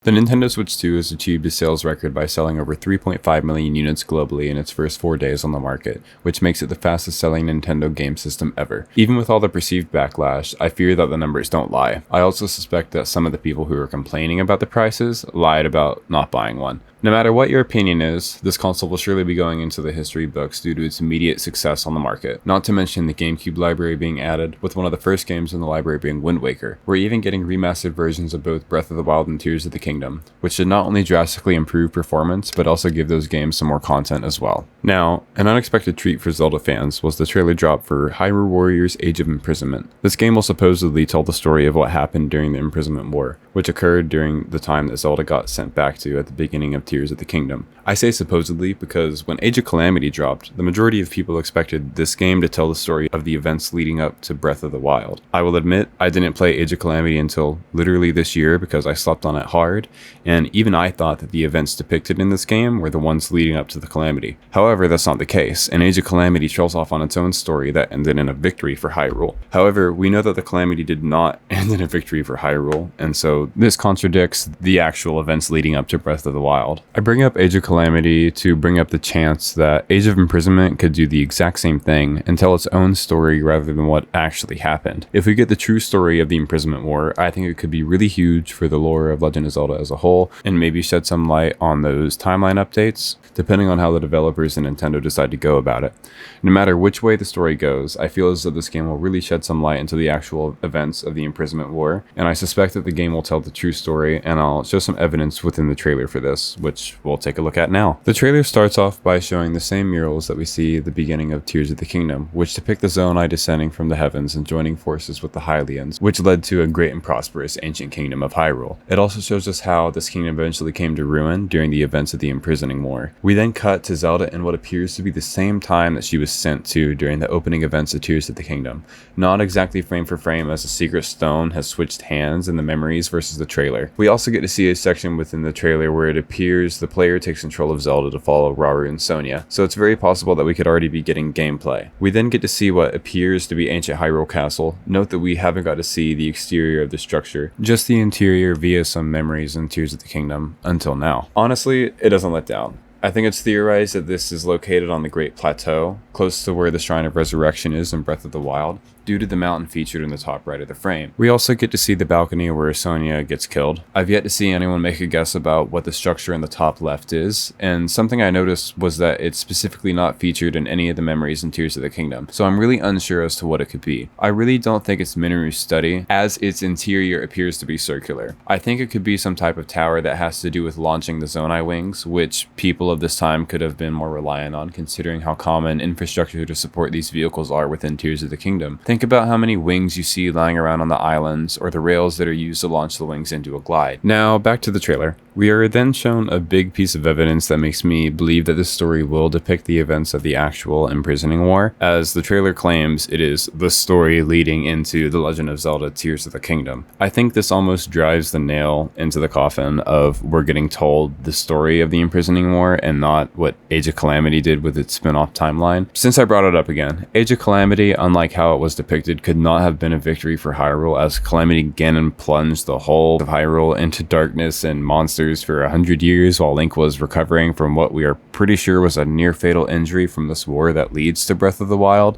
The Nintendo Switch 2 has achieved a sales record by selling over 3.5 million units globally in its first 4 days on the market, which makes it the fastest selling Nintendo game system ever. Even with all the perceived backlash, I fear that the numbers don't lie. I also suspect that some of the people who are complaining about the prices lied about not buying one. No matter what your opinion is, this console will surely be going into the history books due to its immediate success on the market. Not to mention the GameCube library being added, with one of the first games in the library being Wind Waker. We're even getting remastered versions of both Breath of the Wild and Tears of the Kingdom, which should not only drastically improve performance, but also give those games some more content as well. Now, an unexpected treat for Zelda fans was the trailer drop for Hyrule Warriors Age of Imprisonment. This game will supposedly tell the story of what happened during the Imprisonment War, which occurred during the time that Zelda got sent back to at the beginning of Tears of the Kingdom. I say supposedly because when Age of Calamity dropped, the majority of people expected this game to tell the story of the events leading up to Breath of the Wild. I will admit, I didn't play Age of Calamity until literally this year because I slept on it hard, and even I thought that the events depicted in this game were the ones leading up to the Calamity. However, that's not the case, and Age of Calamity trails off on its own story that ended in a victory for Hyrule. However, we know that the Calamity did not end in a victory for Hyrule, and so this contradicts the actual events leading up to Breath of the Wild. I bring up Age of Calamity to bring up the chance that Age of Imprisonment could do the exact same thing and tell its own story rather than what actually happened. If we get the true story of the Imprisonment War, I think it could be really huge for the lore of Legend of Zelda as a whole, and maybe shed some light on those timeline updates, depending on how the developers and Nintendo decide to go about it. No matter which way the story goes, I feel as though this game will really shed some light into the actual events of the Imprisonment War, and I suspect that the game will tell the true story, and I'll show some evidence within the trailer for this, which we'll take a look at now. The trailer starts off by showing the same murals that we see at the beginning of Tears of the Kingdom, which depict the Zonai descending from the heavens and joining forces with the Hylians, which led to a great and prosperous ancient kingdom of Hyrule. It also shows us how this kingdom eventually came to ruin during the events of the Imprisoning War. We then cut to Zelda in what appears to be the same time that she was sent to during the opening events of Tears of the Kingdom. Not exactly frame for frame, as the secret stone has switched hands in the memories versus the trailer. We also get to see a section within the trailer where it appears the player takes control of Zelda to follow Rauru and Sonia, so it's very possible that we could already be getting gameplay. We then get to see what appears to be ancient Hyrule Castle. Note that we haven't got to see the exterior of the structure, just the interior via some memories in Tears of the Kingdom until now. Honestly, it doesn't let down. I think it's theorized that this is located on the Great Plateau, close to where the Shrine of Resurrection is in Breath of the Wild, due to the mountain featured in the top right of the frame. We also get to see the balcony where Sonia gets killed. I've yet to see anyone make a guess about what the structure in the top left is, and something I noticed was that it's specifically not featured in any of the memories in Tears of the Kingdom, so I'm really unsure as to what it could be. I really don't think it's Mineru's study, as its interior appears to be circular. I think it could be some type of tower that has to do with launching the Zonai wings, which people of this time could have been more reliant on, considering how common infrastructure to support these vehicles are within Tears of the Kingdom. Think about how many wings you see lying around on the islands, or the rails that are used to launch the wings into a glide. Now, back to the trailer. We are then shown a big piece of evidence that makes me believe that this story will depict the events of the actual Imprisoning War. As the trailer claims, it is the story leading into The Legend of Zelda Tears of the Kingdom. I think this almost drives the nail into the coffin of we're getting told the story of the Imprisoning War and not what Age of Calamity did with its spin-off timeline. Since I brought it up again, Age of Calamity, unlike how it was depicted, could not have been a victory for Hyrule, as Calamity Ganon plunged the whole of Hyrule into darkness and monsters for 100 years while Link was recovering from what we are pretty sure was a near-fatal injury from this war that leads to Breath of the Wild.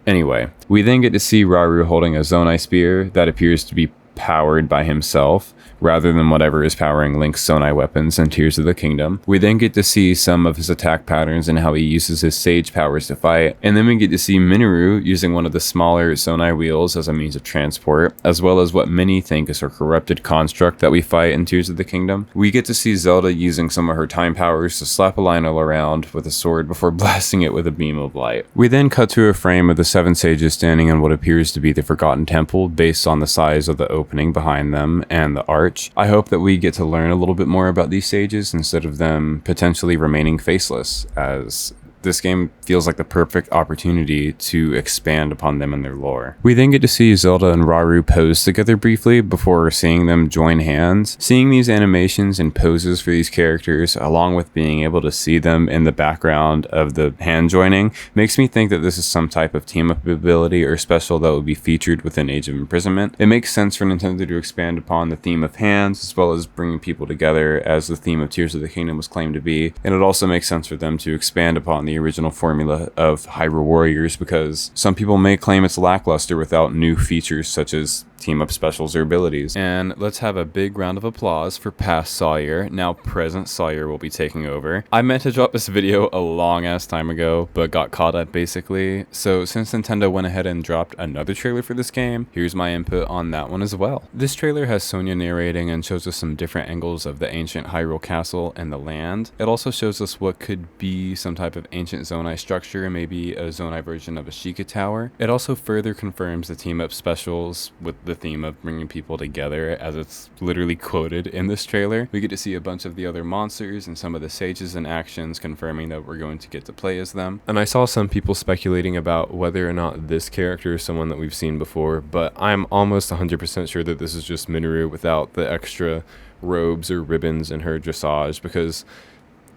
Anyway, we then get to see Rauru holding a Zonai spear that appears to be powered by himself, rather than whatever is powering Link's Zonai weapons in Tears of the Kingdom. We then get to see some of his attack patterns and how he uses his Sage powers to fight, and then we get to see Mineru using one of the smaller Zonai wheels as a means of transport, as well as what many think is her corrupted construct that we fight in Tears of the Kingdom. We get to see Zelda using some of her time powers to slap a Lionel around with a sword before blasting it with a beam of light. We then cut to a frame of the 7 sages standing in what appears to be the Forgotten Temple based on the size of the opening behind them and the arch. I hope that we get to learn a little bit more about these sages instead of them potentially remaining faceless, as this game feels like the perfect opportunity to expand upon them and their lore. We then get to see Zelda and Rauru pose together briefly before seeing them join hands. Seeing these animations and poses for these characters, along with being able to see them in the background of the hand joining, makes me think that this is some type of team-up ability or special that will be featured within Age of Imprisonment. It makes sense for Nintendo to expand upon the theme of hands, as well as bringing people together as the theme of Tears of the Kingdom was claimed to be, and it also makes sense for them to expand upon the original formula of Hyrule Warriors, because some people may claim it's lackluster without new features such as team-up specials or abilities. And let's have a big round of applause for past Saoyhr. Now present Sawyour will be taking over. I meant to drop this video a long ass time ago, but got caught up basically. So since Nintendo went ahead and dropped another trailer for this game, here's my input on that one as well. This trailer has Sonya narrating and shows us some different angles of the ancient Hyrule Castle and the land. It also shows us what could be some type of ancient Zonai structure, maybe a Zonai version of a Sheikah Tower. It also further confirms the team-up specials with the theme of bringing people together, as it's literally quoted in this trailer. We get to see a bunch of the other monsters and some of the sages in actions, confirming that we're going to get to play as them. And I saw some people speculating about whether or not this character is someone that we've seen before, but I'm almost 100% sure that this is just Minoru without the extra robes or ribbons in her dressage, because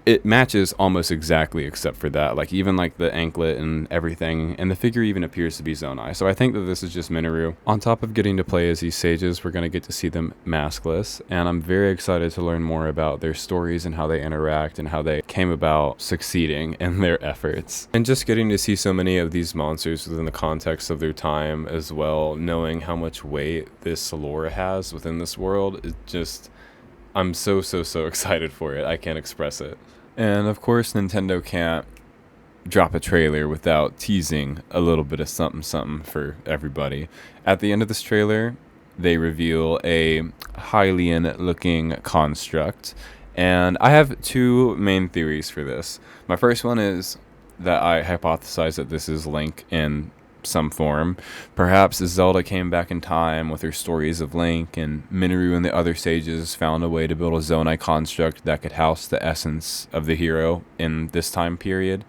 it matches almost exactly except for that, like even like the anklet and everything, and the figure even appears to be Zonai. So I think that this is just Minoru. On top of getting to play as these sages, we're going to get to see them maskless, and I'm very excited to learn more about their stories and how they interact and how they came about succeeding in their efforts. And just getting to see so many of these monsters within the context of their time as well, knowing how much weight this lore has within this world, it just, I'm so excited for it. I can't express it. And of course, Nintendo can't drop a trailer without teasing a little bit of something for everybody. At the end of this trailer, they reveal a Hylian looking construct, and I have two main theories for this. My first one is that I hypothesize that this is Link in some form. Perhaps as Zelda came back in time with her stories of Link, and Minoru and the other sages found a way to build a Zonai construct that could house the essence of the hero in this time period.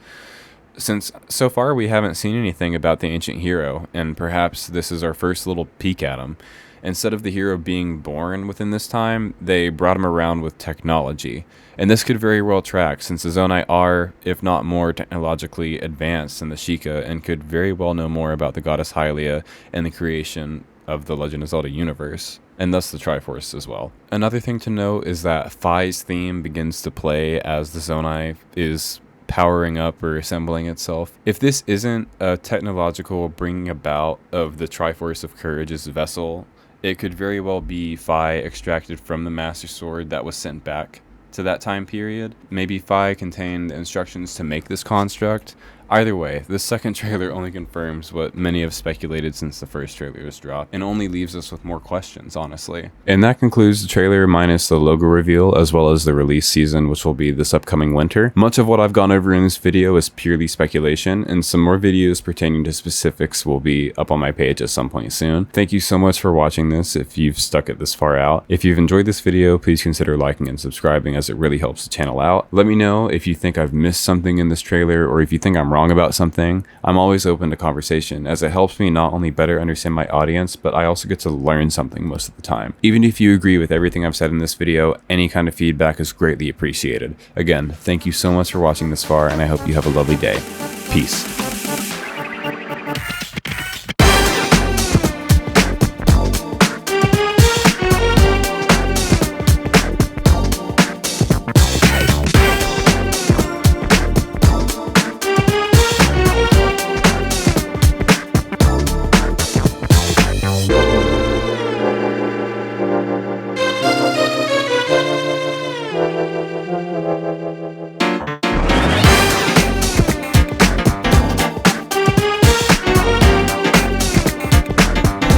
Since so far we haven't seen anything about the ancient hero, and perhaps this is our first little peek at him. Instead of the hero being born within this time, they brought him around with technology. And this could very well track, since the Zonai are, if not more, technologically advanced than the Sheikah, and could very well know more about the goddess Hylia and the creation of the Legend of Zelda universe, and thus the Triforce as well. Another thing to note is that Phi's theme begins to play as the Zonai is powering up or assembling itself. If this isn't a technological bringing about of the Triforce of Courage's vessel, it could very well be Phi extracted from the Master Sword that was sent back to that time period. Maybe Phi contained the instructions to make this construct. Either way, this second trailer only confirms what many have speculated since the first trailer was dropped, and only leaves us with more questions, honestly. And that concludes the trailer minus the logo reveal, as well as the release season, which will be this upcoming winter. Much of what I've gone over in this video is purely speculation, and some more videos pertaining to specifics will be up on my page at some point soon. Thank you so much for watching this if you've stuck it this far out. If you've enjoyed this video, please consider liking and subscribing, as it really helps the channel out. Let me know if you think I've missed something in this trailer, or if you think I'm wrong about something. I'm always open to conversation, as it helps me not only better understand my audience, but I also get to learn something most of the time. Even if you agree with everything I've said in this video, any kind of feedback is greatly appreciated. Again, thank you so much for watching this far, and I hope you have a lovely day. Peace.